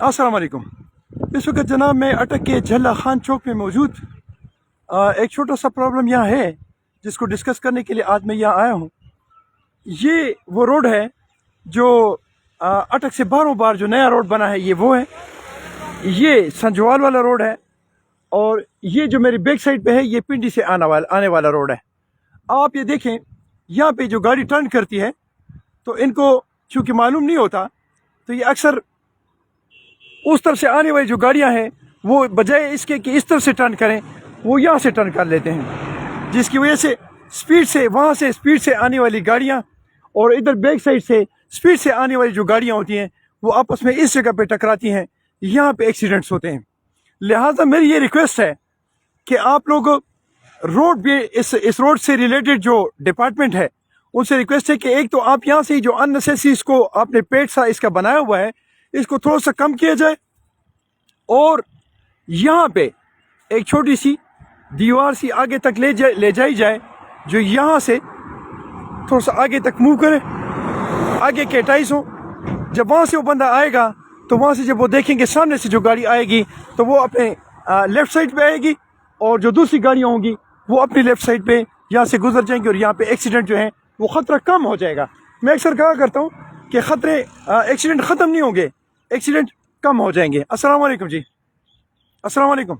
अस्सलाम वालेकुम। इस वक्त जनाब मैं अटक के झल्ला खान चौक में मौजूद एक छोटा सा प्रॉब्लम यहाँ है जिसको डिस्कस करने के लिए आज मैं यहाँ आया हूँ। ये वो रोड है जो अटक से बारों बार जो नया रोड बना है ये वो है, ये संजवाल वाला रोड है और ये जो मेरी बैक साइड पे है ये पिंडी से आने वाला रोड है। आप ये देखें यहाँ पे जो गाड़ी टर्न करती है तो इनको चूँकि मालूम नहीं होता तो ये अक्सर उस तरफ से आने वाली जो गाड़ियां हैं वो बजाय इसके कि इस तरफ से टर्न करें वो यहाँ से टर्न कर लेते हैं, जिसकी वजह से वहाँ से स्पीड से आने वाली गाड़ियां और इधर बैक साइड से स्पीड से आने वाली जो गाड़ियां होती हैं वो आपस में इस जगह पे टकराती हैं, यहाँ पे एक्सीडेंट्स होते हैं। लिहाजा मेरी ये रिक्वेस्ट है कि आप लोग रोड पे इस रोड से रिलेटेड जो डिपार्टमेंट है उनसे रिक्वेस्ट है कि एक तो आप यहाँ से जो अननेसेसरी इसको आपने पेड़ सा इसका बनाया हुआ है इसको थोड़ा सा कम किया जाए और यहाँ पे एक छोटी सी दीवार सी आगे तक ले जाई जाए जो यहाँ से थोड़ा सा आगे तक मूव करे, आगे के टाइस हो। जब वहाँ से वो बंदा आएगा तो वहाँ से जब वो देखेंगे सामने से जो गाड़ी आएगी तो वो अपने लेफ़्ट साइड पे आएगी और जो दूसरी गाड़ियाँ होंगी वो अपनी लेफ़्ट साइड पे यहाँ से गुजर जाएंगी और यहाँ पे एक्सीडेंट जो है वो ख़तरा कम हो जाएगा। मैं अक्सर कहा करता हूँ कि खतरे एक्सीडेंट ख़त्म नहीं होंगे, एक्सीडेंट कम हो जाएंगे। अस्सलाम वालेकुम जी। अस्सलाम वालेकुम।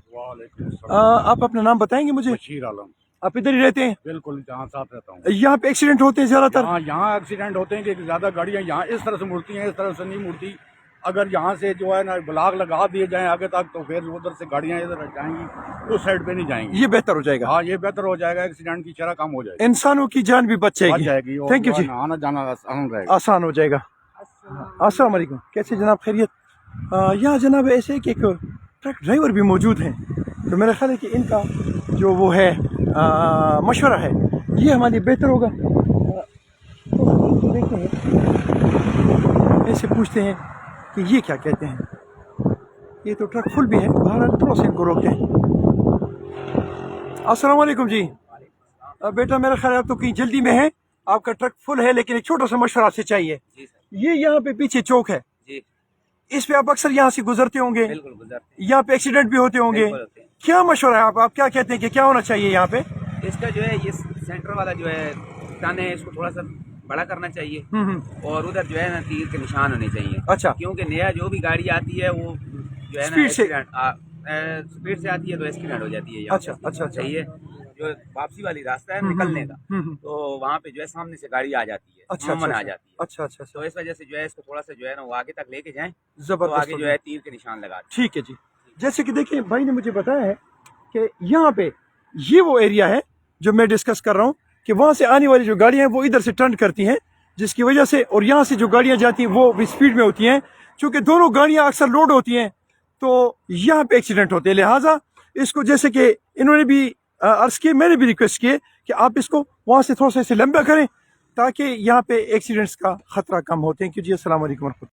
आप अपना नाम बताएंगे मुझे? बशीर आलम। आप इधर ही रहते हैं? बिल्कुल, जहाँ साथ रहता हूँ। यहाँ पे एक्सीडेंट होते हैं ज़्यादातर? यहाँ एक्सीडेंट होते हैं कि ज़्यादा गाड़ियाँ यहाँ इस तरह से मुड़ती हैं, इस तरह से नहीं मुड़ती। अगर यहाँ से जो है ना ब्लॉक लगा दिए जाएं आगे तक तो फिर उधर से गाड़ियाँ इधर जाएंगी, उस साइड पे नहीं जाएंगी। ये बेहतर हो जाएगा। हाँ, ये बेहतर हो जाएगा, एक्सीडेंट की शरह कम हो जाएगी, इंसानों की जान भी बच जाएगी। थैंक यू जी, आना जाना आसान रहेगा, आसान हो जाएगा। अस्सलाम वालेकुम, कैसे जनाब, खैरियत? यहाँ जनाब ऐसे कि एक ट्रक ड्राइवर भी मौजूद हैं तो मेरा ख्याल है कि इनका जो वो है मशवरा है ये हमारे लिए बेहतर होगा। तो देखते हैं, ऐसे पूछते हैं कि ये क्या कहते हैं। ये तो ट्रक फुल भी है, बाहर थोड़ा सा इनको रोकते हैं। अस्सलाम वालेकुम जी। बेटा मेरा ख्याल है आप तो कहीं जल्दी में है, आपका ट्रक फुल है लेकिन एक छोटा सा मशवरा आपसे चाहिए। ये यहाँ पे पीछे चौक है जी, इस पे आप अक्सर यहाँ से गुजरते होंगे? बिल्कुल गुजरते हैं। यहाँ पे एक्सीडेंट भी होते होंगे, क्या मशवरा है आप क्या कहते हैं कि क्या होना चाहिए यहाँ पे? इसका जो है ये सेंटर वाला जो है टर्न है इसको थोड़ा सा बड़ा करना चाहिए और उधर जो है ना तीर के निशान होने चाहिए। अच्छा, क्योंकि नया जो भी गाड़ी आती है वो जो है ना स्पीड से आती है तो एक्सीडेंट हो जाती है। अच्छा अच्छा अच्छा, सही है। जो वापसी वाली रास्ता है निकलने का तो वहाँ पे जो है सामने से गाड़ी आ जाती है, अच्छा आ जाती है। अच्छा अच्छा, तो इस वजह से जो है इसको थोड़ा सा जो है ना वो आगे तक लेके जाएं, जबरदस्त, तो आगे जो है तीर के निशान लगा दें। ठीक है जी। जैसे कि देखिए भाई ने मुझे बताया है कि यहाँ पे ये वो एरिया है जो मैं डिस्कस कर रहा हूँ कि वहाँ से आने वाली जो गाड़ियाँ हैं वो इधर से टर्न करती हैं, जिसकी वजह से और यहाँ से जो गाड़ियाँ जाती हैं वो भी स्पीड में होती हैं। चूँकि दोनों गाड़ियाँ अक्सर लोड होती हैं तो यहाँ पे एक्सीडेंट होते हैं। लिहाजा इसको जैसे कि इन्होंने भी अर्ज किए, मैंने भी रिक्वेस्ट किए कि आप इसको वहाँ से थोड़ा सा इसे लंबा करें ताकि यहाँ पे एक्सीडेंट्स का खतरा कम हो। थैंक यू जी। अस्सलाम वालेकुम।